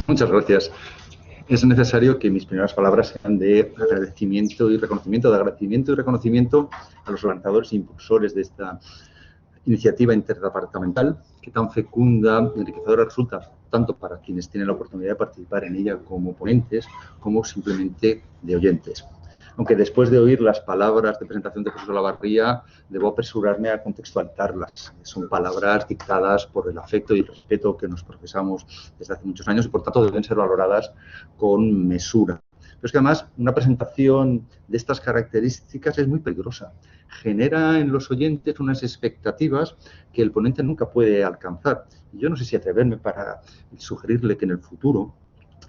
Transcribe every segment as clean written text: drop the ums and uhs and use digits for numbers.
Muchas gracias. Es necesario que mis primeras palabras sean de agradecimiento y reconocimiento a los organizadores e impulsores de esta iniciativa interdepartamental que tan fecunda y enriquecedora resulta tanto para quienes tienen la oportunidad de participar en ella como ponentes, como simplemente de oyentes. Aunque después de oír las palabras de presentación de Jesús Olavarría, debo apresurarme a contextualizarlas. Son palabras dictadas por el afecto y el respeto que nos profesamos desde hace muchos años y, por tanto, deben ser valoradas con mesura. Pero es que, además, una presentación de estas características es muy peligrosa. Genera en los oyentes unas expectativas que el ponente nunca puede alcanzar. Y yo no sé si atreverme para sugerirle que en el futuro,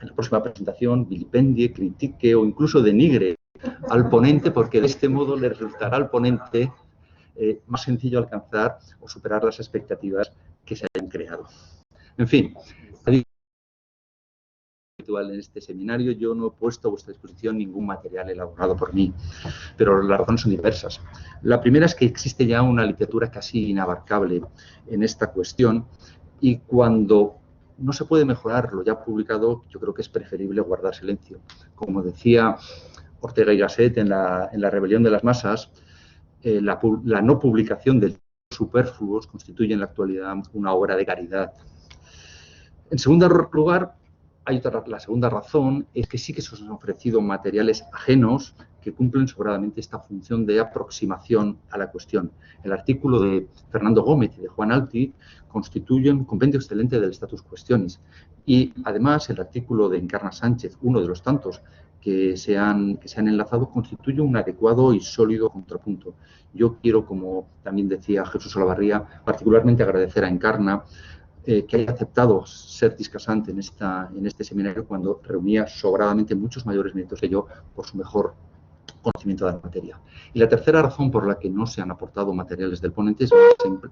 en la próxima presentación, vilipendie, critique o incluso denigre al ponente, porque de este modo le resultará al ponente más sencillo alcanzar o superar las expectativas que se hayan creado. En fin, en este seminario yo no he puesto a vuestra disposición ningún material elaborado por mí, pero las razones son diversas. La primera es que existe ya una literatura casi inabarcable en esta cuestión y cuando no se puede mejorar lo ya publicado, yo creo que es preferible guardar silencio. Como decía Ortega y Gasset en la Rebelión de las Masas, la no publicación de superfluos constituye en la actualidad una obra de caridad. En segundo lugar, la segunda razón es que sí que se os han ofrecido materiales ajenos que cumplen sobradamente esta función de aproximación a la cuestión. El artículo de Fernando Gómez y de Juan Alti constituye un compendio excelente del status questionis y, además, el artículo de Encarna Sánchez, uno de los tantos que se han enlazado, constituye un adecuado y sólido contrapunto. Yo quiero, como también decía Jesús Olavarría, particularmente agradecer a Encarna que haya aceptado ser discasante en este seminario cuando reunía sobradamente muchos mayores méritos que yo por su mejor conocimiento de la materia. Y la tercera razón por la que no se han aportado materiales del ponente es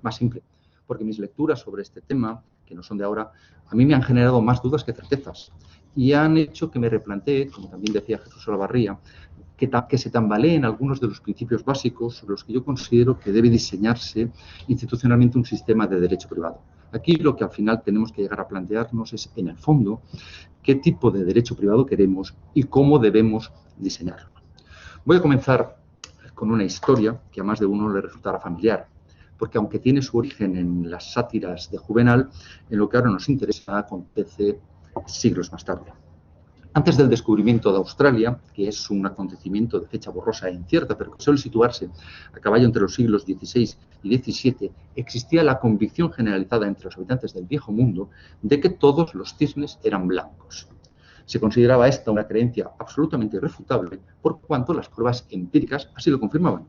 más simple, porque mis lecturas sobre este tema, que no son de ahora, a mí me han generado más dudas que certezas y han hecho que me replantee, como también decía Jesús Olavarría, que se tambaleen algunos de los principios básicos sobre los que yo considero que debe diseñarse institucionalmente un sistema de derecho privado. Aquí lo que al final tenemos que llegar a plantearnos es, en el fondo, qué tipo de derecho privado queremos y cómo debemos diseñarlo. Voy a comenzar con una historia que a más de uno le resultará familiar, porque aunque tiene su origen en las sátiras de Juvenal, en lo que ahora nos interesa acontece siglos más tarde. Antes del descubrimiento de Australia, que es un acontecimiento de fecha borrosa e incierta, pero que suele situarse a caballo entre los siglos XVI y XVII, existía la convicción generalizada entre los habitantes del Viejo Mundo de que todos los cisnes eran blancos. Se consideraba esta una creencia absolutamente irrefutable, por cuanto las pruebas empíricas así lo confirmaban.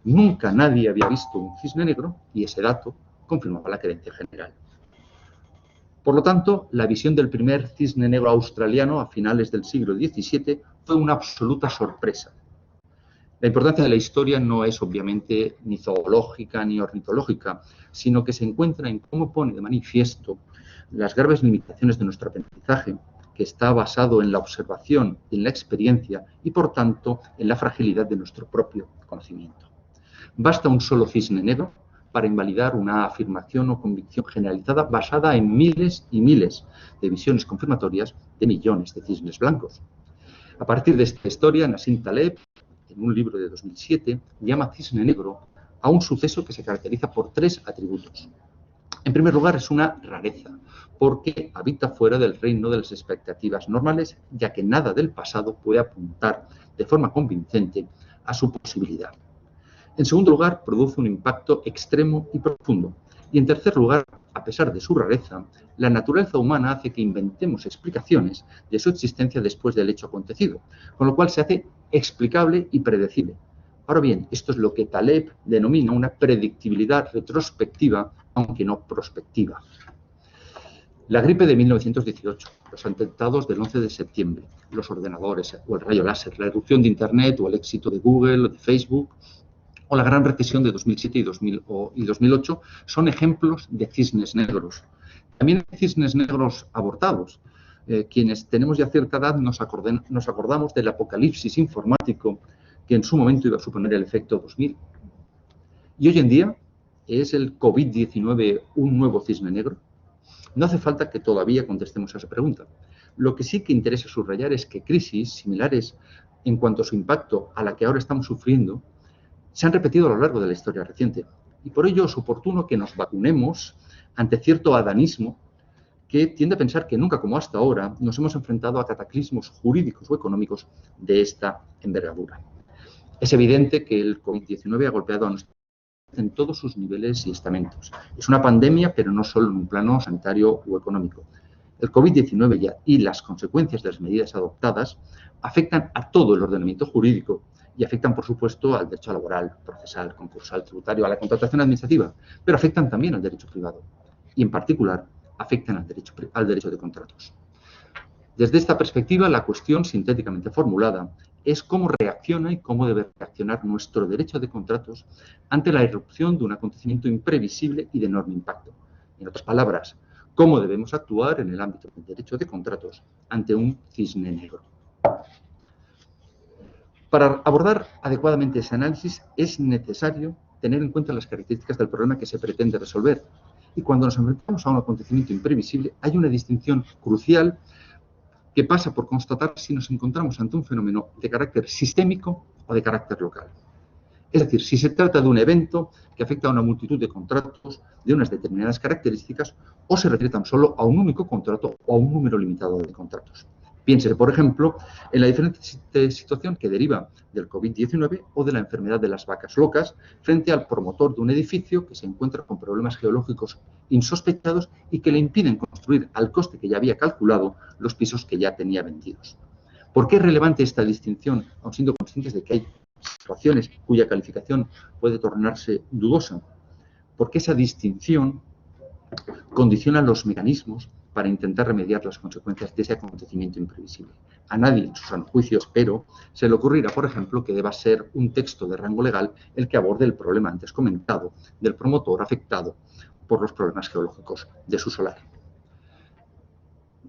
Nunca nadie había visto un cisne negro y ese dato confirmaba la creencia general. Por lo tanto, la visión del primer cisne negro australiano a finales del siglo XVII fue una absoluta sorpresa. La importancia de la historia no es obviamente ni zoológica ni ornitológica, sino que se encuentra en cómo pone de manifiesto las graves limitaciones de nuestro aprendizaje, que está basado en la observación y en la experiencia y, por tanto, en la fragilidad de nuestro propio conocimiento. Basta un solo cisne negro para invalidar una afirmación o convicción generalizada basada en miles y miles de visiones confirmatorias de millones de cisnes blancos. A partir de esta historia, Nassim Taleb, en un libro de 2007, llama cisne negro a un suceso que se caracteriza por tres atributos. En primer lugar, es una rareza, porque habita fuera del reino de las expectativas normales, ya que nada del pasado puede apuntar de forma convincente a su posibilidad. En segundo lugar, produce un impacto extremo y profundo. Y en tercer lugar, a pesar de su rareza, la naturaleza humana hace que inventemos explicaciones de su existencia después del hecho acontecido, con lo cual se hace explicable y predecible. Ahora bien, esto es lo que Taleb denomina una predictibilidad retrospectiva, aunque no prospectiva. La gripe de 1918, los atentados del 11 de septiembre, los ordenadores o el rayo láser, la erupción de Internet o el éxito de Google o de Facebook, o la gran recesión de 2007 y 2008 son ejemplos de cisnes negros. También hay cisnes negros abortados. Quienes tenemos ya cierta edad nos acordamos del apocalipsis informático que en su momento iba a suponer el efecto 2000. Y hoy en día, ¿es el COVID-19 un nuevo cisne negro? No hace falta que todavía contestemos a esa pregunta. Lo que sí que interesa subrayar es que crisis similares en cuanto a su impacto a la que ahora estamos sufriendo se han repetido a lo largo de la historia reciente. Y por ello es oportuno que nos vacunemos ante cierto adanismo que tiende a pensar que nunca como hasta ahora nos hemos enfrentado a cataclismos jurídicos o económicos de esta envergadura. Es evidente que el COVID-19 ha golpeado a nuestra en todos sus niveles y estamentos. Es una pandemia, pero no solo en un plano sanitario o económico. El COVID-19 y las consecuencias de las medidas adoptadas afectan a todo el ordenamiento jurídico y afectan, por supuesto, al derecho laboral, procesal, concursal, tributario, a la contratación administrativa, pero afectan también al derecho privado y, en particular, afectan al derecho de contratos. Desde esta perspectiva, la cuestión sintéticamente formulada es cómo reacciona y cómo debe reaccionar nuestro derecho de contratos ante la irrupción de un acontecimiento imprevisible y de enorme impacto. En otras palabras, cómo debemos actuar en el ámbito del derecho de contratos ante un cisne negro. Para abordar adecuadamente ese análisis es necesario tener en cuenta las características del problema que se pretende resolver. Y cuando nos enfrentamos a un acontecimiento imprevisible, hay una distinción crucial que pasa por constatar si nos encontramos ante un fenómeno de carácter sistémico o de carácter local. Es decir, si se trata de un evento que afecta a una multitud de contratos de unas determinadas características o se refiere tan solo a un único contrato o a un número limitado de contratos. Piense, por ejemplo, en la diferente situación que deriva del COVID-19 o de la enfermedad de las vacas locas frente al promotor de un edificio que se encuentra con problemas geológicos insospechados y que le impiden construir al coste que ya había calculado los pisos que ya tenía vendidos. ¿Por qué es relevante esta distinción, aun siendo conscientes de que hay situaciones cuya calificación puede tornarse dudosa? Porque esa distinción condiciona los mecanismos para intentar remediar las consecuencias de ese acontecimiento imprevisible. A nadie, en su sano juicio, espero, se le ocurrirá, por ejemplo, que deba ser un texto de rango legal el que aborde el problema antes comentado del promotor afectado por los problemas geológicos de su solar.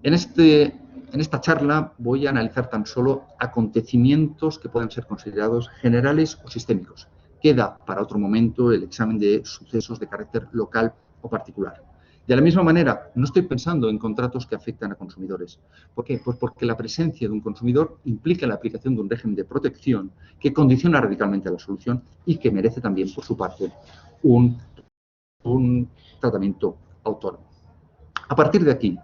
En esta charla voy a analizar tan solo acontecimientos que puedan ser considerados generales o sistémicos. Queda para otro momento el examen de sucesos de carácter local o particular. De la misma manera, no estoy pensando en contratos que afectan a consumidores. ¿Por qué? Pues porque la presencia de un consumidor implica la aplicación de un régimen de protección que condiciona radicalmente la solución y que merece también, por su parte, un tratamiento autónomo. A partir de aquí,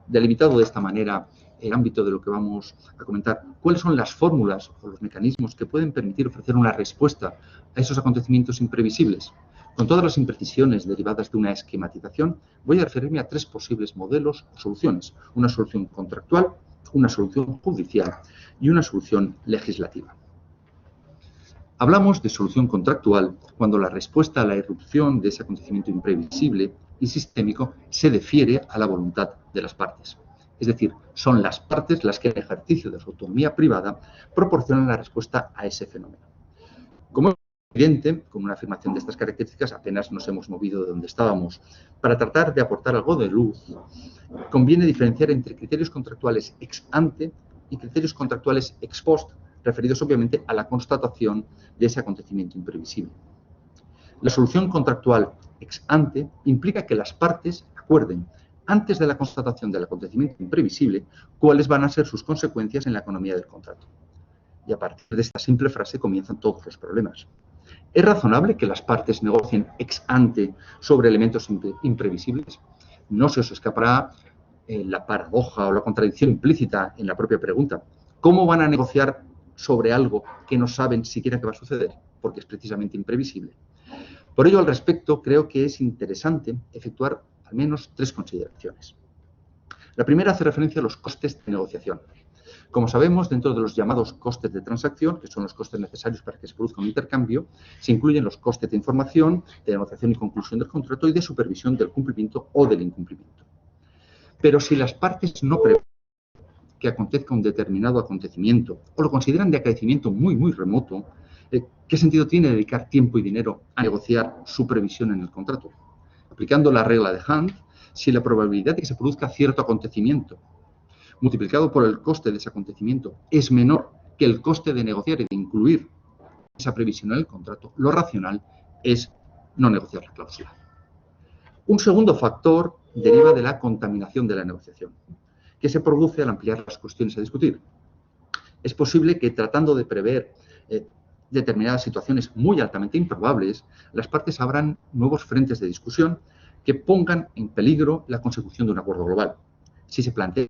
delimitado de esta manera el ámbito de lo que vamos a comentar, ¿cuáles son las fórmulas o los mecanismos que pueden permitir ofrecer una respuesta a esos acontecimientos imprevisibles? Con todas las imprecisiones derivadas de una esquematización, voy a referirme a tres posibles modelos o soluciones: una solución contractual, una solución judicial y una solución legislativa. Hablamos de solución contractual cuando la respuesta a la irrupción de ese acontecimiento imprevisible y sistémico se defiere a la voluntad de las partes. Es decir, son las partes las que en ejercicio de su autonomía privada proporcionan la respuesta a ese fenómeno. Como es evidente, con una afirmación de estas características apenas nos hemos movido de donde estábamos. Para tratar de aportar algo de luz, conviene diferenciar entre criterios contractuales ex ante y criterios contractuales ex post, referidos obviamente a la constatación de ese acontecimiento imprevisible. La solución contractual ex ante implica que las partes acuerden, antes de la constatación del acontecimiento imprevisible, cuáles van a ser sus consecuencias en la economía del contrato. Y a partir de esta simple frase comienzan todos los problemas. ¿Es razonable que las partes negocien ex ante sobre elementos imprevisibles? No se os escapará la paradoja o la contradicción implícita en la propia pregunta. ¿Cómo van a negociar sobre algo que no saben siquiera qué va a suceder? Porque es precisamente imprevisible. Por ello, al respecto, creo que es interesante efectuar al menos tres consideraciones. La primera hace referencia a los costes de negociación. Como sabemos, dentro de los llamados costes de transacción, que son los costes necesarios para que se produzca un intercambio, se incluyen los costes de información, de negociación y conclusión del contrato y de supervisión del cumplimiento o del incumplimiento. Pero si las partes no prevén que acontezca un determinado acontecimiento o lo consideran de acaecimiento muy remoto, ¿qué sentido tiene dedicar tiempo y dinero a negociar su previsión en el contrato? Aplicando la regla de Hunt, si la probabilidad de que se produzca cierto acontecimiento multiplicado por el coste de ese acontecimiento es menor que el coste de negociar y de incluir esa previsión en el contrato, lo racional es no negociar la cláusula. Un segundo factor deriva de la contaminación de la negociación. que se produce al ampliar las cuestiones a discutir. Es posible que, tratando de prever determinadas situaciones muy altamente improbables, las partes abran nuevos frentes de discusión que pongan en peligro la consecución de un acuerdo global. Si se plantea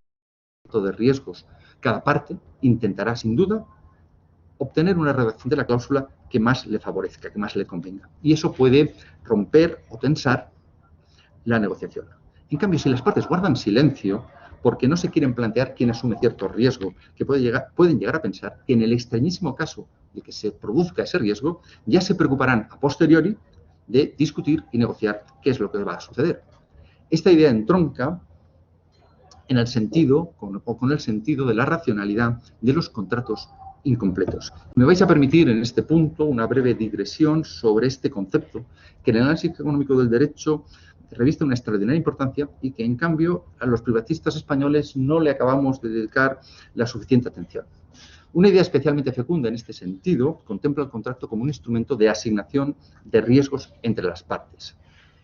de riesgos, cada parte intentará, sin duda, obtener una redacción de la cláusula que más le favorezca, que más le convenga. Y eso puede romper o tensar la negociación. En cambio, si las partes guardan silencio porque no se quieren plantear quién asume cierto riesgo, que pueden llegar a pensar que en el extrañísimo caso de que se produzca ese riesgo, ya se preocuparán a posteriori de discutir y negociar qué es lo que va a suceder. Esta idea entronca en el sentido, con el sentido de la racionalidad de los contratos incompletos. Me vais a permitir en este punto una breve digresión sobre este concepto que en el análisis económico del derecho reviste una extraordinaria importancia y que, en cambio, a los privatistas españoles no le acabamos de dedicar la suficiente atención. Una idea especialmente fecunda en este sentido contempla el contrato como un instrumento de asignación de riesgos entre las partes.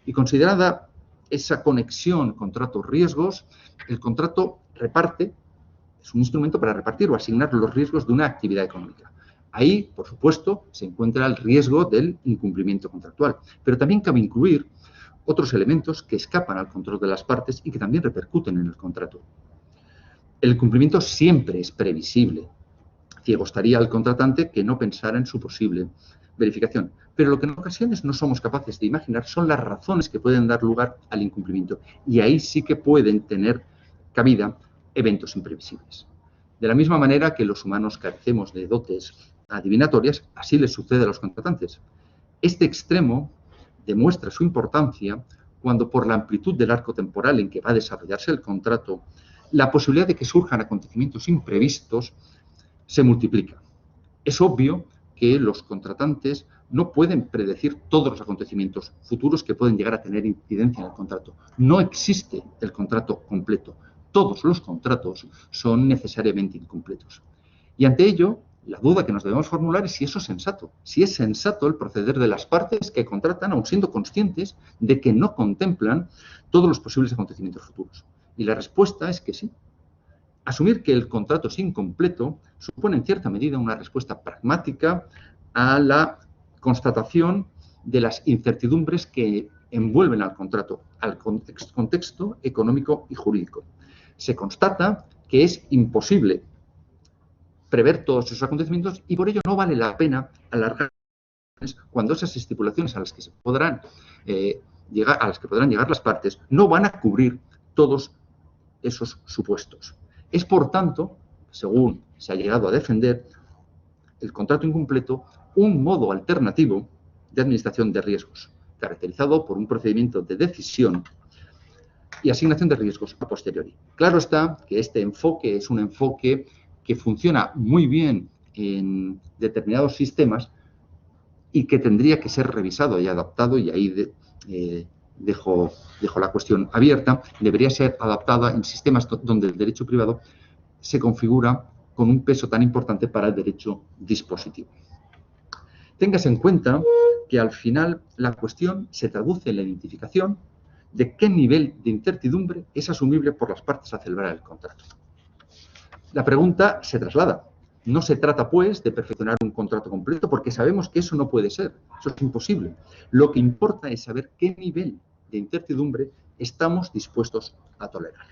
Y considerada esa conexión contratos-riesgos, el contrato reparte, es un instrumento para repartir o asignar los riesgos de una actividad económica. Ahí, por supuesto, se encuentra el riesgo del incumplimiento contractual, pero también cabe incluir otros elementos que escapan al control de las partes y que también repercuten en el contrato. El cumplimiento siempre es previsible. Ciego estaría al contratante que no pensara en su posible verificación. Pero lo que en ocasiones no somos capaces de imaginar son las razones que pueden dar lugar al incumplimiento. Y ahí sí que pueden tener cabida eventos imprevisibles. De la misma manera que los humanos carecemos de dotes adivinatorias, así les sucede a los contratantes. Este extremo demuestra su importancia cuando, por la amplitud del arco temporal en que va a desarrollarse el contrato, la posibilidad de que surjan acontecimientos imprevistos se multiplica. Es obvio que los contratantes no pueden predecir todos los acontecimientos futuros que pueden llegar a tener incidencia en el contrato. No existe el contrato completo. Todos los contratos son necesariamente incompletos. Y ante ello, la duda que nos debemos formular es si eso es sensato. Si es sensato el proceder de las partes que contratan, aun siendo conscientes de que no contemplan todos los posibles acontecimientos futuros. Y la respuesta es que sí. Asumir que el contrato es incompleto supone en cierta medida una respuesta pragmática a la constatación de las incertidumbres que envuelven al contrato, al contexto económico y jurídico. Se constata que es imposible prever todos esos acontecimientos y por ello no vale la pena alargar cuando esas estipulaciones a las que podrán llegar las partes no van a cubrir todos esos supuestos. Es, por tanto, según se ha llegado a defender, el contrato incompleto un modo alternativo de administración de riesgos, caracterizado por un procedimiento de decisión y asignación de riesgos a posteriori. Claro está que este enfoque es un enfoque que funciona muy bien en determinados sistemas y que tendría que ser revisado y adaptado, y ahí dejo la cuestión abierta, debería ser adaptada en sistemas donde el derecho privado se configura con un peso tan importante para el derecho dispositivo. Téngase en cuenta que al final la cuestión se traduce en la identificación de qué nivel de incertidumbre es asumible por las partes a celebrar el contrato. La pregunta se traslada. No se trata, pues, de perfeccionar un contrato completo porque sabemos que eso no puede ser, eso es imposible. Lo que importa es saber qué nivel de incertidumbre estamos dispuestos a tolerar.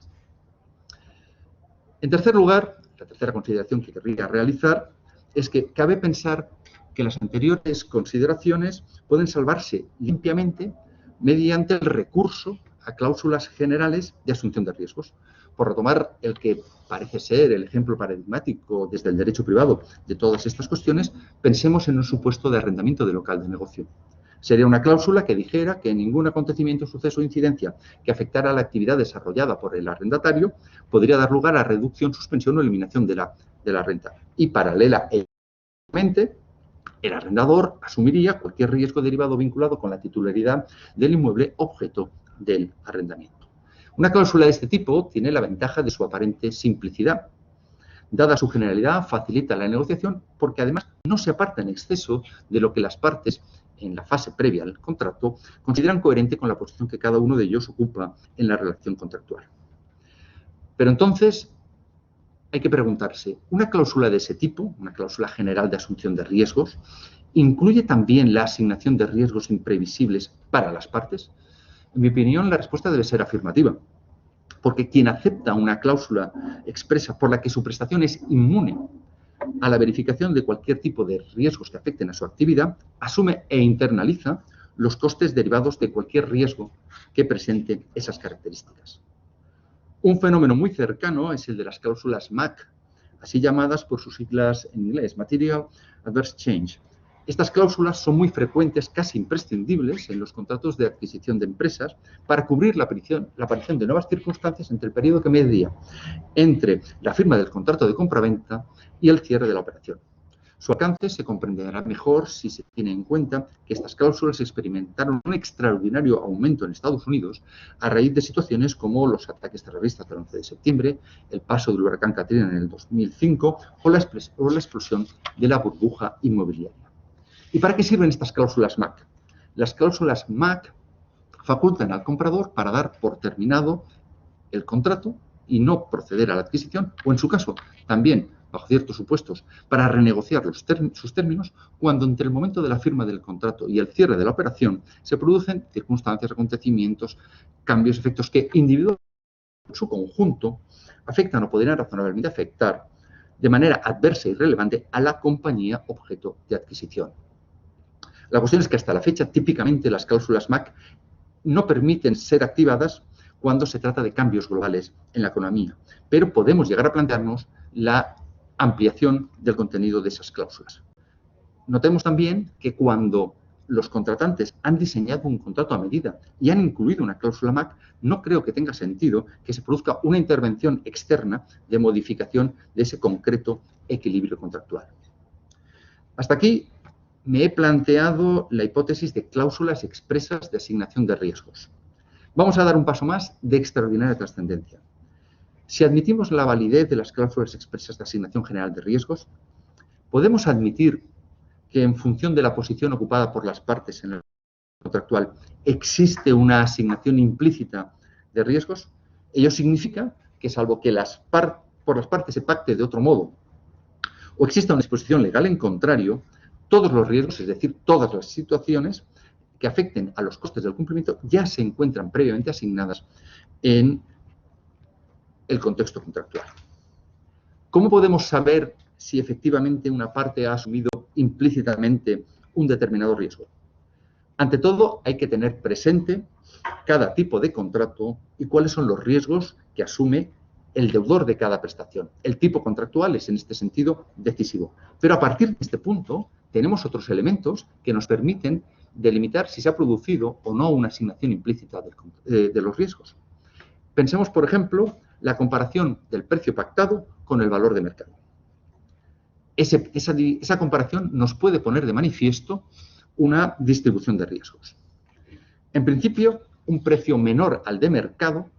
En tercer lugar, la tercera consideración que querría realizar es que cabe pensar que las anteriores consideraciones pueden salvarse limpiamente mediante el recurso a cláusulas generales de asunción de riesgos. Por retomar el que parece ser el ejemplo paradigmático desde el derecho privado de todas estas cuestiones, pensemos en un supuesto de arrendamiento de local de negocio. Sería una cláusula que dijera que ningún acontecimiento, suceso o incidencia que afectara a la actividad desarrollada por el arrendatario podría dar lugar a reducción, suspensión o eliminación de la renta. Y paralelamente, el arrendador asumiría cualquier riesgo derivado vinculado con la titularidad del inmueble objeto del arrendamiento. Una cláusula de este tipo tiene la ventaja de su aparente simplicidad. Dada su generalidad, facilita la negociación porque además no se aparta en exceso de lo que las partes en la fase previa al contrato consideran coherente con la posición que cada uno de ellos ocupa en la relación contractual. Pero entonces hay que preguntarse, ¿una cláusula de ese tipo, una cláusula general de asunción de riesgos, incluye también la asignación de riesgos imprevisibles para las partes? En mi opinión, la respuesta debe ser afirmativa, porque quien acepta una cláusula expresa por la que su prestación es inmune a la verificación de cualquier tipo de riesgos que afecten a su actividad, asume e internaliza los costes derivados de cualquier riesgo que presente esas características. Un fenómeno muy cercano es el de las cláusulas MAC, así llamadas por sus siglas en inglés, Material Adverse Change. Estas cláusulas son muy frecuentes, casi imprescindibles, en los contratos de adquisición de empresas para cubrir la aparición de nuevas circunstancias entre el periodo que media entre la firma del contrato de compraventa y el cierre de la operación. Su alcance se comprenderá mejor si se tiene en cuenta que estas cláusulas experimentaron un extraordinario aumento en Estados Unidos a raíz de situaciones como los ataques terroristas del 11 de septiembre, el paso del huracán Katrina en el 2005 o la explosión de la burbuja inmobiliaria. ¿Y para qué sirven estas cláusulas MAC? Las cláusulas MAC facultan al comprador para dar por terminado el contrato y no proceder a la adquisición, o en su caso, también, bajo ciertos supuestos, para renegociar sus términos cuando entre el momento de la firma del contrato y el cierre de la operación se producen circunstancias, acontecimientos, cambios, efectos que individualmente en su conjunto afectan o podrían razonablemente afectar de manera adversa y relevante a la compañía objeto de adquisición. La cuestión es que hasta la fecha, típicamente, las cláusulas MAC no permiten ser activadas cuando se trata de cambios globales en la economía, pero podemos llegar a plantearnos la ampliación del contenido de esas cláusulas. Notemos también que cuando los contratantes han diseñado un contrato a medida y han incluido una cláusula MAC, no creo que tenga sentido que se produzca una intervención externa de modificación de ese concreto equilibrio contractual. Hasta aquí me he planteado la hipótesis de cláusulas expresas de asignación de riesgos. Vamos a dar un paso más de extraordinaria trascendencia. Si admitimos la validez de las cláusulas expresas de asignación general de riesgos, ¿podemos admitir que en función de la posición ocupada por las partes en el contractual existe una asignación implícita de riesgos? Ello significa que, salvo que por las partes se pacte de otro modo o exista una disposición legal en contrario, todos los riesgos, es decir, todas las situaciones que afecten a los costes del cumplimiento ya se encuentran previamente asignadas en el contexto contractual. ¿Cómo podemos saber si efectivamente una parte ha asumido implícitamente un determinado riesgo? Ante todo, hay que tener presente cada tipo de contrato y cuáles son los riesgos que asume el deudor de cada prestación. El tipo contractual es, en este sentido, decisivo. Pero a partir de este punto, tenemos otros elementos que nos permiten delimitar si se ha producido o no una asignación implícita de los riesgos. Pensemos, por ejemplo, la comparación del precio pactado con el valor de mercado. Esa comparación nos puede poner de manifiesto una distribución de riesgos. En principio, un precio menor al de mercado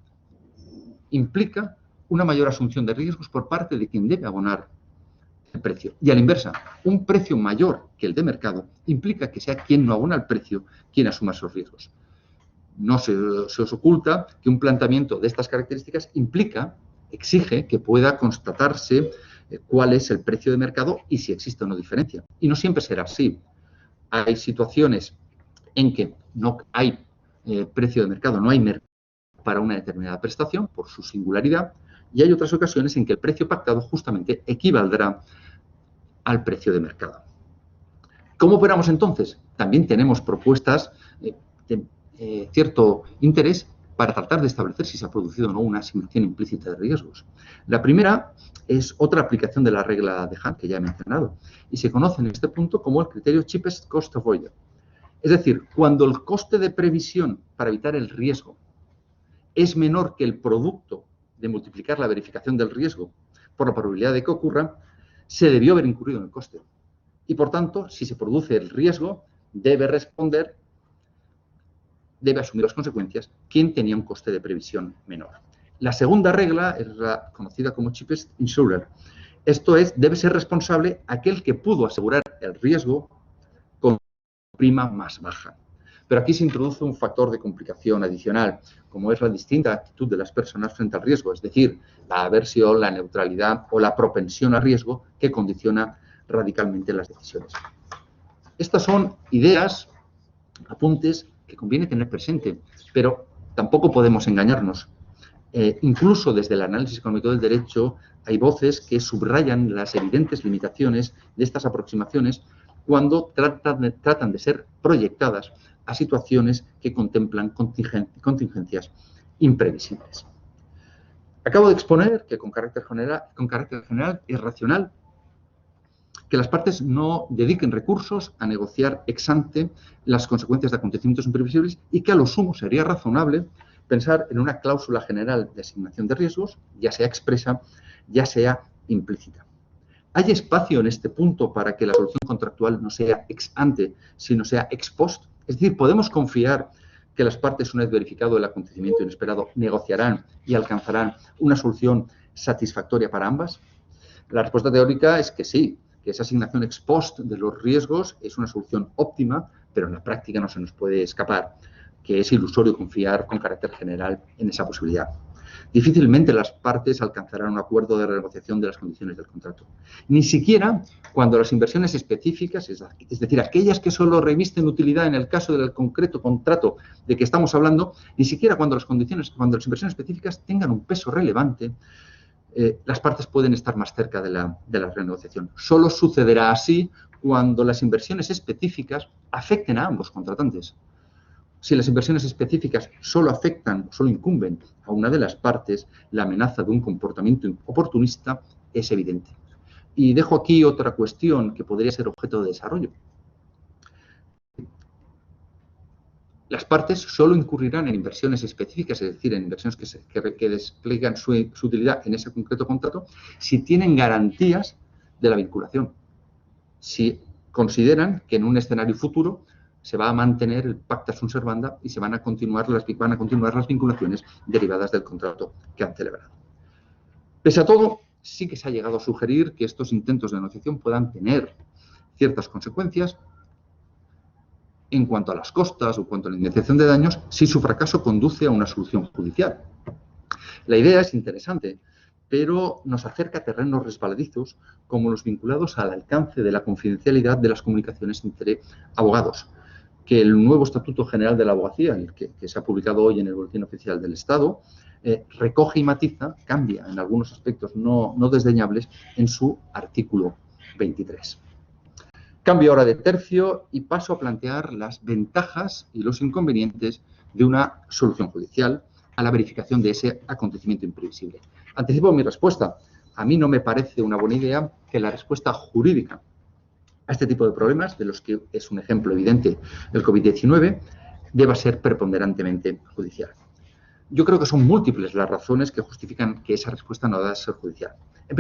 implica una mayor asunción de riesgos por parte de quien debe abonar el precio. Y a la inversa, un precio mayor que el de mercado implica que sea quien no abona el precio quien asuma esos riesgos. No se os oculta que un planteamiento de estas características exige que pueda constatarse cuál es el precio de mercado y si existe o no diferencia. Y no siempre será así. Hay situaciones en que no hay precio de mercado, no hay mercado para una determinada prestación por su singularidad, y hay otras ocasiones en que el precio pactado justamente equivaldrá al precio de mercado. ¿Cómo operamos entonces? También tenemos propuestas de cierto interés para tratar de establecer si se ha producido o no una asignación implícita de riesgos. La primera es otra aplicación de la regla de Hunt que ya he mencionado y se conoce en este punto como el criterio cheapest cost avoider. Es decir, cuando el coste de previsión para evitar el riesgo es menor que el producto de multiplicar la verificación del riesgo por la probabilidad de que ocurra, se debió haber incurrido en el coste. Y, por tanto, si se produce el riesgo, debe asumir las consecuencias quien tenía un coste de previsión menor. La segunda regla es la conocida como cheapest insurer. Esto es, debe ser responsable aquel que pudo asegurar el riesgo con prima más baja. Pero aquí se introduce un factor de complicación adicional, como es la distinta actitud de las personas frente al riesgo, es decir, la aversión, la neutralidad o la propensión al riesgo que condiciona radicalmente las decisiones. Estas son ideas, apuntes que conviene tener presente, pero tampoco podemos engañarnos. Incluso desde el análisis económico del derecho hay voces que subrayan las evidentes limitaciones de estas aproximaciones cuando tratan de ser proyectadas a situaciones que contemplan contingencias imprevisibles. Acabo de exponer que con carácter general es racional que las partes no dediquen recursos a negociar ex ante las consecuencias de acontecimientos imprevisibles y que a lo sumo sería razonable pensar en una cláusula general de asignación de riesgos, ya sea expresa, ya sea implícita. ¿Hay espacio en este punto para que la solución contractual no sea ex ante, sino sea ex post? Es decir, ¿podemos confiar que las partes, una vez verificado el acontecimiento inesperado, negociarán y alcanzarán una solución satisfactoria para ambas? La respuesta teórica es que sí, que esa asignación ex post de los riesgos es una solución óptima, pero en la práctica no se nos puede escapar, que es ilusorio confiar con carácter general en esa posibilidad. Difícilmente las partes alcanzarán un acuerdo de renegociación de las condiciones del contrato. Ni siquiera cuando las inversiones específicas, es decir, aquellas que solo revisten utilidad en el caso del concreto contrato de que estamos hablando, ni siquiera cuando las inversiones específicas tengan un peso relevante, las partes pueden estar más cerca de la renegociación. Solo sucederá así cuando las inversiones específicas afecten a ambos contratantes. Si las inversiones específicas solo afectan, solo incumben a una de las partes, la amenaza de un comportamiento oportunista es evidente. Y dejo aquí otra cuestión que podría ser objeto de desarrollo. Las partes solo incurrirán en inversiones específicas, es decir, en inversiones que despliegan su utilidad en ese concreto contrato, si tienen garantías de la vinculación. Si consideran que en un escenario futuro se va a mantener el pacta sunt servanda y van a continuar las vinculaciones derivadas del contrato que han celebrado. Pese a todo, sí que se ha llegado a sugerir que estos intentos de negociación puedan tener ciertas consecuencias en cuanto a las costas o en cuanto a la indemnización de daños si su fracaso conduce a una solución judicial. La idea es interesante, pero nos acerca a terrenos resbaladizos como los vinculados al alcance de la confidencialidad de las comunicaciones entre abogados, que el nuevo Estatuto General de la Abogacía, el que se ha publicado hoy en el Boletín Oficial del Estado, recoge y matiza, cambia en algunos aspectos no desdeñables en su artículo 23. Cambio ahora de tercio y paso a plantear las ventajas y los inconvenientes de una solución judicial a la verificación de ese acontecimiento imprevisible. Anticipo mi respuesta. A mí no me parece una buena idea que la respuesta jurídica a este tipo de problemas, de los que es un ejemplo evidente el COVID-19, deba ser preponderantemente judicial. Yo creo que son múltiples las razones que justifican que esa respuesta no deba ser judicial. En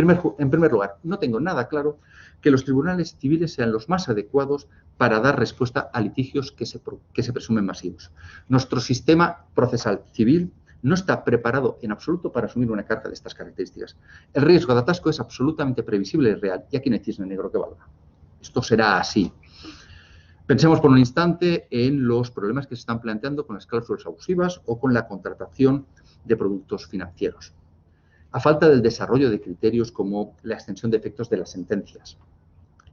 primer lugar, no tengo nada claro que los tribunales civiles sean los más adecuados para dar respuesta a litigios que se presumen masivos. Nuestro sistema procesal civil no está preparado en absoluto para asumir una carga de estas características. El riesgo de atasco es absolutamente previsible y real, y aquí no hay cisne negro que valga. Esto será así. Pensemos por un instante en los problemas que se están planteando con las cláusulas abusivas o con la contratación de productos financieros. A falta del desarrollo de criterios como la extensión de efectos de las sentencias,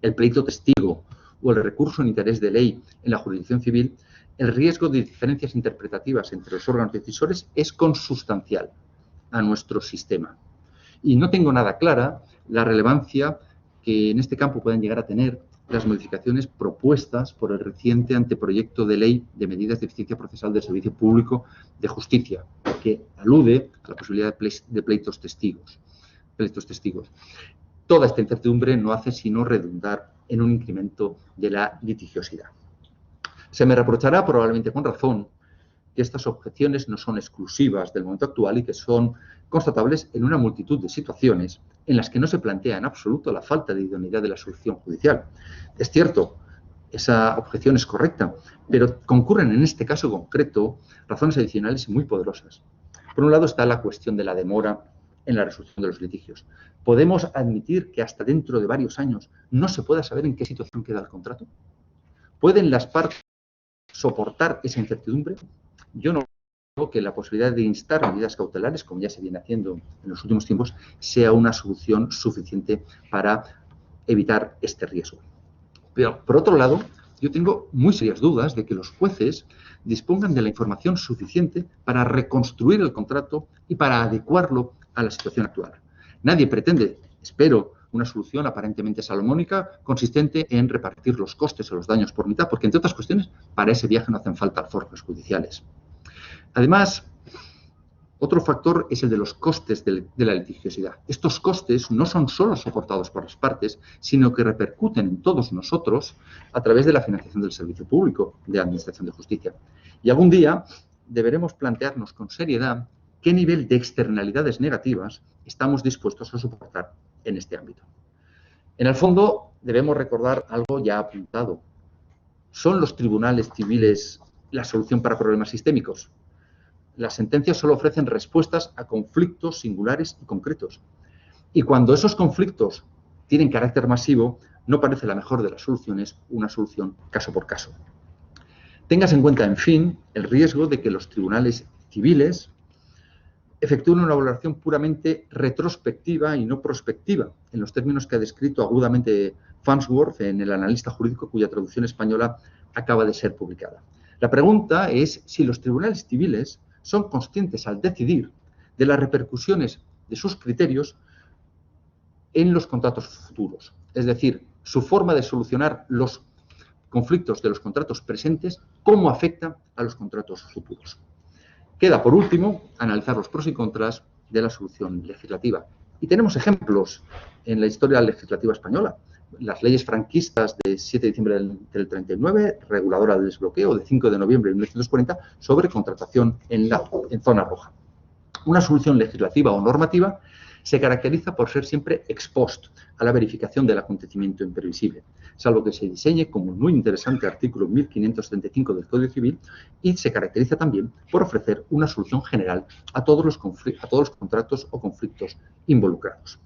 el pleito testigo o el recurso en interés de ley en la jurisdicción civil, el riesgo de diferencias interpretativas entre los órganos decisores es consustancial a nuestro sistema. Y no tengo nada clara la relevancia que en este campo pueden llegar a tener las modificaciones propuestas por el reciente anteproyecto de ley de medidas de eficiencia procesal del Servicio Público de Justicia, que alude a la posibilidad de pleitos testigos. Toda esta incertidumbre no hace sino redundar en un incremento de la litigiosidad. Se me reprochará, probablemente con razón, que estas objeciones no son exclusivas del momento actual y que son constatables en una multitud de situaciones en las que no se plantea en absoluto la falta de idoneidad de la solución judicial. Es cierto, esa objeción es correcta, pero concurren en este caso concreto razones adicionales y muy poderosas. Por un lado está la cuestión de la demora en la resolución de los litigios. ¿Podemos admitir que hasta dentro de varios años no se pueda saber en qué situación queda el contrato? ¿Pueden las partes soportar esa incertidumbre, yo no creo que la posibilidad de instar medidas cautelares, como ya se viene haciendo en los últimos tiempos, sea una solución suficiente para evitar este riesgo. Pero, por otro lado, yo tengo muy serias dudas de que los jueces dispongan de la información suficiente para reconstruir el contrato y para adecuarlo a la situación actual. Nadie pretende, espero, una solución aparentemente salomónica consistente en repartir los costes o los daños por mitad, porque, entre otras cuestiones, para ese viaje no hacen falta alforjes judiciales. Además, otro factor es el de los costes de la litigiosidad. Estos costes no son solo soportados por las partes, sino que repercuten en todos nosotros a través de la financiación del servicio público de Administración de Justicia. Y algún día deberemos plantearnos con seriedad qué nivel de externalidades negativas estamos dispuestos a soportar en este ámbito. En el fondo, debemos recordar algo ya apuntado. ¿Son los tribunales civiles la solución para problemas sistémicos? Las sentencias solo ofrecen respuestas a conflictos singulares y concretos. Y cuando esos conflictos tienen carácter masivo, no parece la mejor de las soluciones una solución caso por caso. Tengas en cuenta, en fin, el riesgo de que los tribunales civiles efectúen una valoración puramente retrospectiva y no prospectiva, en los términos que ha descrito agudamente Farnsworth en El analista jurídico, cuya traducción española acaba de ser publicada. La pregunta es si los tribunales civiles son conscientes al decidir de las repercusiones de sus criterios en los contratos futuros. Es decir, su forma de solucionar los conflictos de los contratos presentes, cómo afecta a los contratos futuros. Queda, por último, analizar los pros y contras de la solución legislativa. Y tenemos ejemplos en la historia legislativa española. Las leyes franquistas de 7 de diciembre del 39, reguladora del desbloqueo, de 5 de noviembre de 1940, sobre contratación en zona roja. Una solución legislativa o normativa se caracteriza por ser siempre ex post a la verificación del acontecimiento imprevisible, salvo que se diseñe como un muy interesante artículo 1535 del Código Civil, y se caracteriza también por ofrecer una solución general a todos los contratos o conflictos involucrados.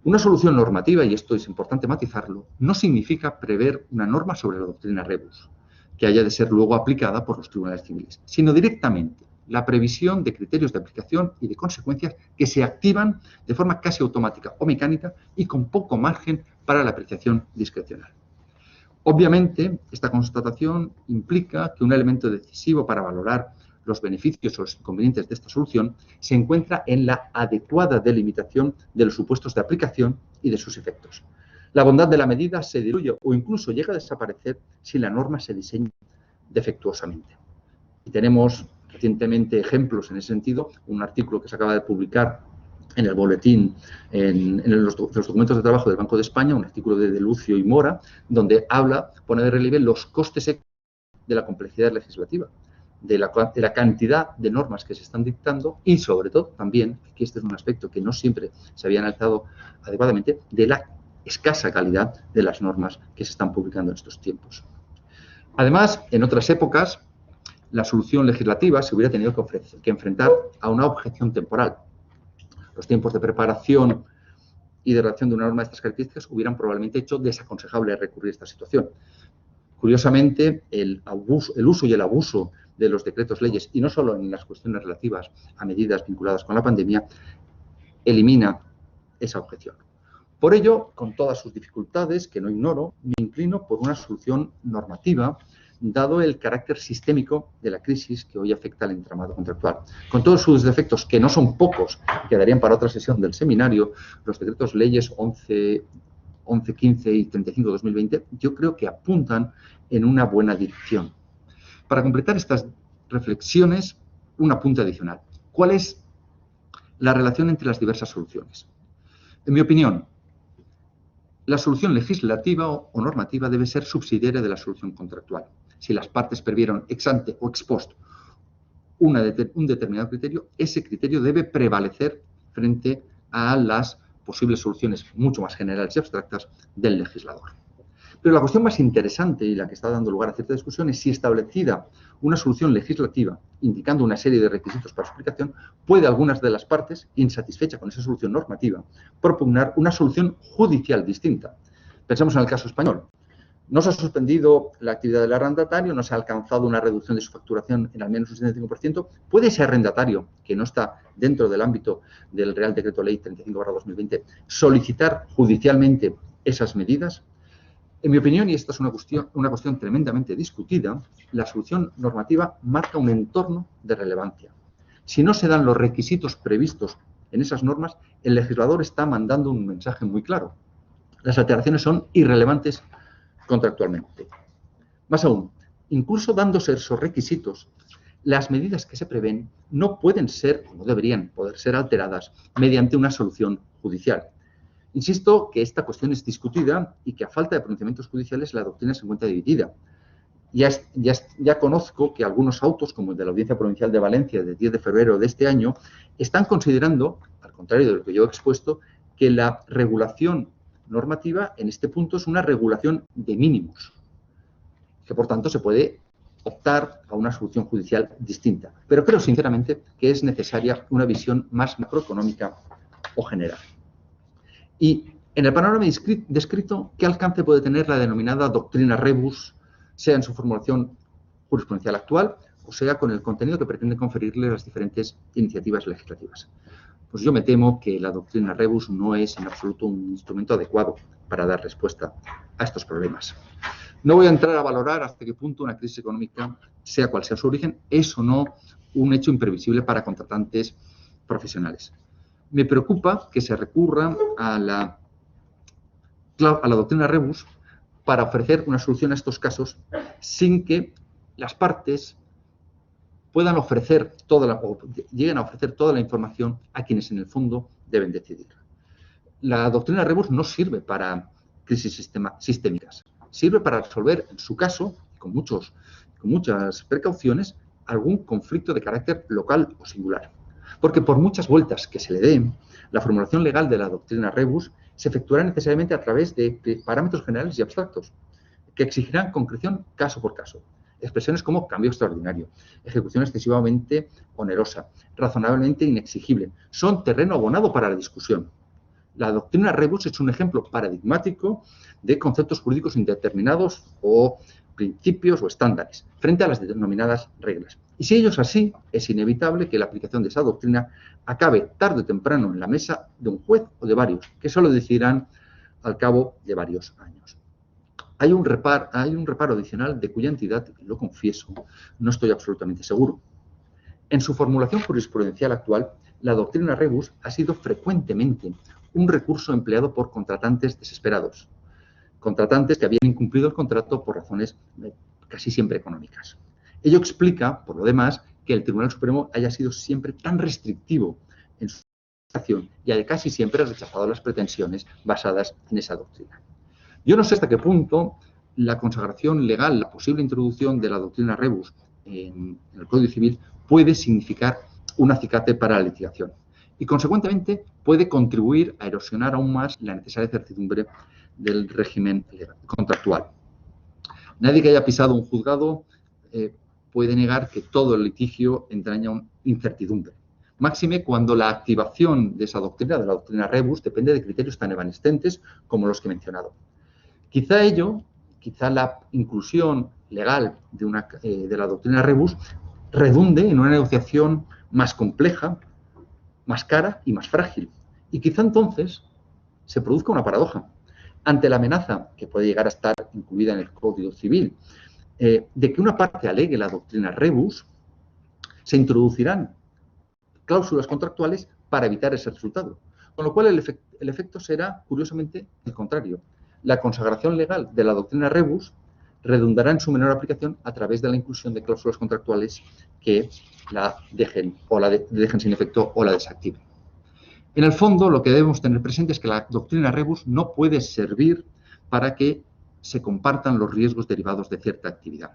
Una solución normativa, y esto es importante matizarlo, no significa prever una norma sobre la doctrina rebus, que haya de ser luego aplicada por los tribunales civiles, sino directamente la previsión de criterios de aplicación y de consecuencias que se activan de forma casi automática o mecánica y con poco margen para la apreciación discrecional. Obviamente, esta constatación implica que un elemento decisivo para valorar los beneficios o los inconvenientes de esta solución se encuentra en la adecuada delimitación de los supuestos de aplicación y de sus efectos. La bondad de la medida se diluye o incluso llega a desaparecer si la norma se diseña defectuosamente. Y tenemos recientemente ejemplos en ese sentido, un artículo que se acaba de publicar en el boletín, en los documentos de trabajo del Banco de España, un artículo de Lucio y Mora, donde pone de relieve los costes de la complejidad legislativa, de la cantidad de normas que se están dictando y, sobre todo, también, aquí este es un aspecto que no siempre se había analizado adecuadamente, de la escasa calidad de las normas que se están publicando en estos tiempos. Además, en otras épocas, la solución legislativa se hubiera tenido que enfrentar a una objeción temporal. Los tiempos de preparación y de redacción de una norma de estas características hubieran probablemente hecho desaconsejable recurrir a esta situación. Curiosamente, el uso y el abuso de los decretos leyes, y no solo en las cuestiones relativas a medidas vinculadas con la pandemia, elimina esa objeción. Por ello, con todas sus dificultades, que no ignoro, me inclino por una solución normativa, dado el carácter sistémico de la crisis que hoy afecta al entramado contractual. Con todos sus defectos, que no son pocos, quedarían para otra sesión del seminario, los decretos leyes 11, 15 y 35 de 2020, yo creo que apuntan en una buena dirección. Para completar estas reflexiones, un apunte adicional. ¿Cuál es la relación entre las diversas soluciones? En mi opinión, la solución legislativa o normativa debe ser subsidiaria de la solución contractual. Si las partes previeron ex ante o ex post un determinado criterio, ese criterio debe prevalecer frente a las posibles soluciones mucho más generales y abstractas del legislador. Pero la cuestión más interesante y la que está dando lugar a cierta discusión es si, establecida una solución legislativa indicando una serie de requisitos para su aplicación, puede algunas de las partes, insatisfecha con esa solución normativa, propugnar una solución judicial distinta. Pensamos en el caso español. No se ha suspendido la actividad del arrendatario, no se ha alcanzado una reducción de su facturación en al menos un 75%. ¿Puede ese arrendatario, que no está dentro del ámbito del Real Decreto Ley 35/2020, solicitar judicialmente esas medidas? En mi opinión, y esta es una cuestión tremendamente discutida, la solución normativa marca un entorno de relevancia. Si no se dan los requisitos previstos en esas normas, el legislador está mandando un mensaje muy claro. Las alteraciones son irrelevantes contractualmente. Más aún, incluso dándose esos requisitos, las medidas que se prevén no pueden ser, o no deberían poder ser alteradas mediante una solución judicial. Insisto que esta cuestión es discutida y que a falta de pronunciamientos judiciales la doctrina se encuentra dividida. Ya conozco que algunos autos, como el de la Audiencia Provincial de Valencia de 10 de febrero de este año, están considerando, al contrario de lo que yo he expuesto, que la regulación normativa en este punto es una regulación de mínimos, que por tanto se puede optar a una solución judicial distinta. Pero creo sinceramente que es necesaria una visión más macroeconómica o general. Y en el panorama descrito, ¿qué alcance puede tener la denominada doctrina rebus, sea en su formulación jurisprudencial actual o sea con el contenido que pretende conferirle las diferentes iniciativas legislativas? Pues yo me temo que la doctrina rebus no es en absoluto un instrumento adecuado para dar respuesta a estos problemas. No voy a entrar a valorar hasta qué punto una crisis económica, sea cual sea su origen, es o no un hecho imprevisible para contratantes profesionales. Me preocupa que se recurra a la doctrina rebus para ofrecer una solución a estos casos sin que las partes puedan ofrecer lleguen a ofrecer toda la información a quienes en el fondo deben decidir. La doctrina rebus no sirve para crisis sistémicas, sirve para resolver, en su caso, con muchas precauciones, algún conflicto de carácter local o singular. Porque por muchas vueltas que se le den, la formulación legal de la doctrina rebus se efectuará necesariamente a través de parámetros generales y abstractos, que exigirán concreción caso por caso. Expresiones como cambio extraordinario, ejecución excesivamente onerosa, razonablemente inexigible, son terreno abonado para la discusión. La doctrina rebus es un ejemplo paradigmático de conceptos jurídicos indeterminados o principios o estándares frente a las denominadas reglas. Y si ello es así, es inevitable que la aplicación de esa doctrina acabe tarde o temprano en la mesa de un juez o de varios, que solo decidirán al cabo de varios años. Hay un reparo adicional de cuya entidad, lo confieso, no estoy absolutamente seguro. En su formulación jurisprudencial actual, la doctrina rebus ha sido frecuentemente un recurso empleado por contratantes desesperados, contratantes que habían incumplido el contrato por razones casi siempre económicas. Ello explica, por lo demás, que el Tribunal Supremo haya sido siempre tan restrictivo en su aplicación y haya casi siempre rechazado las pretensiones basadas en esa doctrina. Yo no sé hasta qué punto la consagración legal, la posible introducción de la doctrina rebus en el Código Civil puede significar un acicate para la litigación y, consecuentemente, puede contribuir a erosionar aún más la necesaria certidumbre del régimen contractual. Nadie que haya pisado un juzgado puede negar que todo el litigio entraña una incertidumbre. Máxime cuando la activación de esa doctrina, de la doctrina rebus, depende de criterios tan evanescentes como los que he mencionado. Quizá la inclusión legal de la doctrina rebus redunde en una negociación más compleja, más cara y más frágil. Y quizá entonces se produzca una paradoja. Ante la amenaza, que puede llegar a estar incluida en el Código Civil, de que una parte alegue la doctrina rebus, se introducirán cláusulas contractuales para evitar ese resultado. Con lo cual el efecto será, curiosamente, el contrario. La consagración legal de la doctrina rebus redundará en su menor aplicación a través de la inclusión de cláusulas contractuales que la dejen sin efecto o la desactiven. En el fondo, lo que debemos tener presente es que la doctrina rebus no puede servir para que se compartan los riesgos derivados de cierta actividad.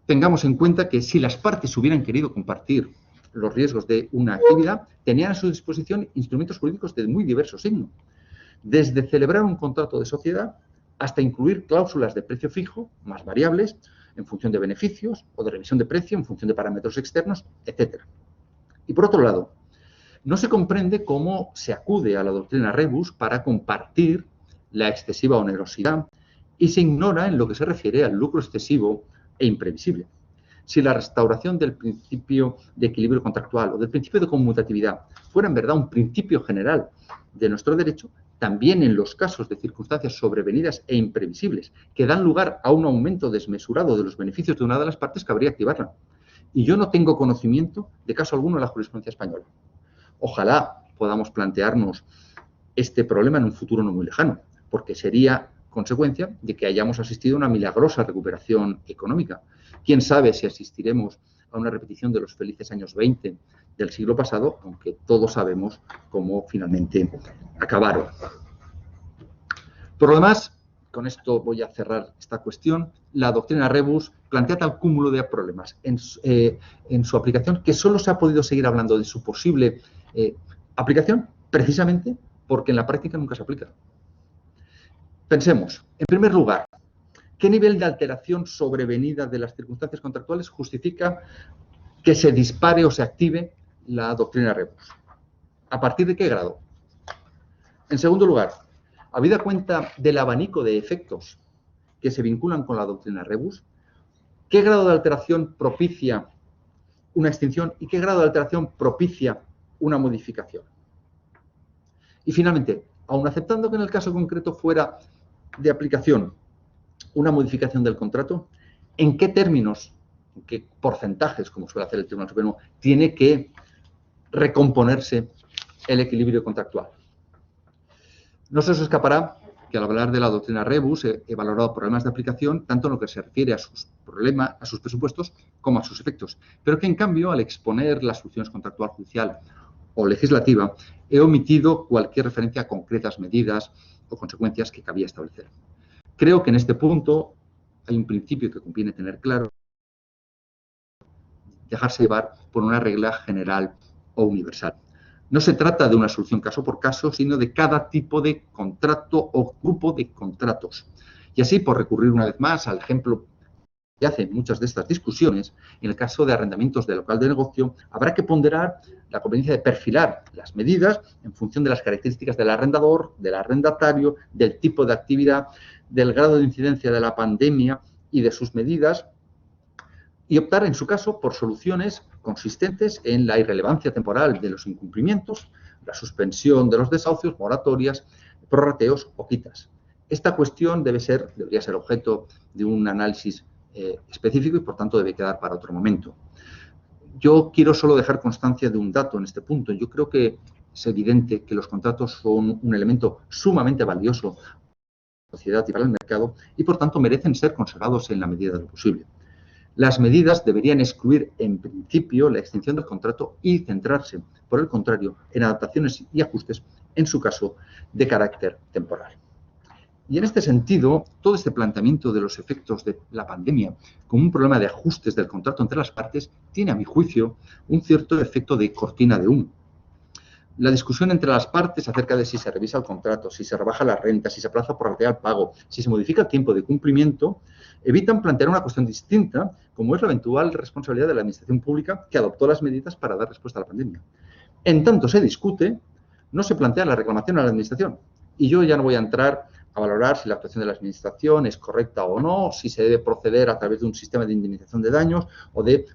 Tengamos en cuenta que si las partes hubieran querido compartir los riesgos de una actividad, tenían a su disposición instrumentos jurídicos de muy diverso signo, desde celebrar un contrato de sociedad hasta incluir cláusulas de precio fijo, más variables, en función de beneficios, o de revisión de precio en función de parámetros externos, etc. Y por otro lado, no se comprende cómo se acude a la doctrina rebus para compartir la excesiva onerosidad y se ignora en lo que se refiere al lucro excesivo e imprevisible. Si la restauración del principio de equilibrio contractual o del principio de conmutatividad fuera en verdad un principio general de nuestro derecho, también en los casos de circunstancias sobrevenidas e imprevisibles que dan lugar a un aumento desmesurado de los beneficios de una de las partes, cabría activarla. Y yo no tengo conocimiento de caso alguno en la jurisprudencia española. Ojalá podamos plantearnos este problema en un futuro no muy lejano, porque sería consecuencia de que hayamos asistido a una milagrosa recuperación económica. ¿Quién sabe si asistiremos a una repetición de los felices años 20 del siglo pasado, aunque todos sabemos cómo finalmente acabaron? Por lo demás, con esto voy a cerrar esta cuestión, la doctrina Rebus plantea tal cúmulo de problemas en su aplicación que solo se ha podido seguir hablando de su posible aplicación precisamente porque en la práctica nunca se aplica. Pensemos, en primer lugar, ¿qué nivel de alteración sobrevenida de las circunstancias contractuales justifica que se dispare o se active la doctrina Rebus? ¿A partir de qué grado? En segundo lugar, habida cuenta del abanico de efectos que se vinculan con la doctrina Rebus, ¿qué grado de alteración propicia una extinción y qué grado de alteración propicia una modificación? Y finalmente, aun aceptando que en el caso concreto fuera de aplicación una modificación del contrato, ¿en qué términos, en qué porcentajes, como suele hacer el Tribunal Supremo, tiene que recomponerse el equilibrio contractual? No se os escapará que al hablar de la doctrina Rebus he valorado problemas de aplicación tanto en lo que se refiere a sus problemas, a sus presupuestos, como a sus efectos, pero que en cambio al exponer las soluciones contractual judicial o legislativa he omitido cualquier referencia a concretas medidas o consecuencias que cabía establecer. Creo que en este punto hay un principio que conviene tener claro: dejarse llevar por una regla general o universal. No se trata de una solución caso por caso, sino de cada tipo de contrato o grupo de contratos. Y así, por recurrir una vez más al ejemplo que hacen muchas de estas discusiones, en el caso de arrendamientos de local de negocio, habrá que ponderar la conveniencia de perfilar las medidas en función de las características del arrendador, del arrendatario, del tipo de actividad, del grado de incidencia de la pandemia y de sus medidas, y optar, en su caso, por soluciones consistentes en la irrelevancia temporal de los incumplimientos, la suspensión de los desahucios, moratorias, prorrateos o quitas. Esta cuestión debería ser objeto de un análisis específico y, por tanto, debe quedar para otro momento. Yo quiero solo dejar constancia de un dato en este punto. Yo creo que es evidente que los contratos son un elemento sumamente valioso para la sociedad y para el mercado y, por tanto, merecen ser conservados en la medida de lo posible. Las medidas deberían excluir, en principio, la extinción del contrato y centrarse, por el contrario, en adaptaciones y ajustes, en su caso, de carácter temporal. Y en este sentido, todo este planteamiento de los efectos de la pandemia como un problema de ajustes del contrato entre las partes tiene, a mi juicio, un cierto efecto de cortina de humo. La discusión entre las partes acerca de si se revisa el contrato, si se rebaja la renta, si se aplaza por el pago, si se modifica el tiempo de cumplimiento, evitan plantear una cuestión distinta, como es la eventual responsabilidad de la Administración Pública que adoptó las medidas para dar respuesta a la pandemia. En tanto se discute, no se plantea la reclamación a la Administración. Y yo ya no voy a entrar a valorar si la actuación de la Administración es correcta o no, si se debe proceder a través de un sistema de indemnización de daños o de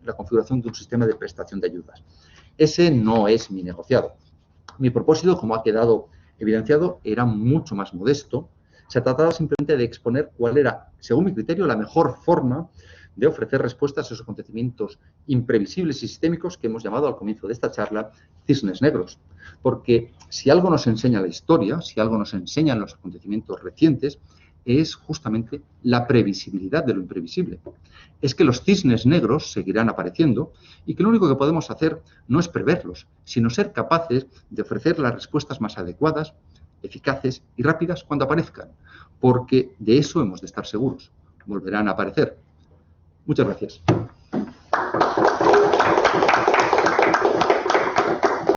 la configuración de un sistema de prestación de ayudas. Ese no es mi negociado. Mi propósito, como ha quedado evidenciado, era mucho más modesto. Se trataba simplemente de exponer cuál era, según mi criterio, la mejor forma de ofrecer respuestas a esos acontecimientos imprevisibles y sistémicos que hemos llamado al comienzo de esta charla cisnes negros. Porque si algo nos enseña la historia, si algo nos enseñan los acontecimientos recientes, es justamente la previsibilidad de lo imprevisible. Es que los cisnes negros seguirán apareciendo y que lo único que podemos hacer no es preverlos, sino ser capaces de ofrecer las respuestas más adecuadas, eficaces y rápidas cuando aparezcan, porque de eso hemos de estar seguros. Volverán a aparecer. Muchas gracias.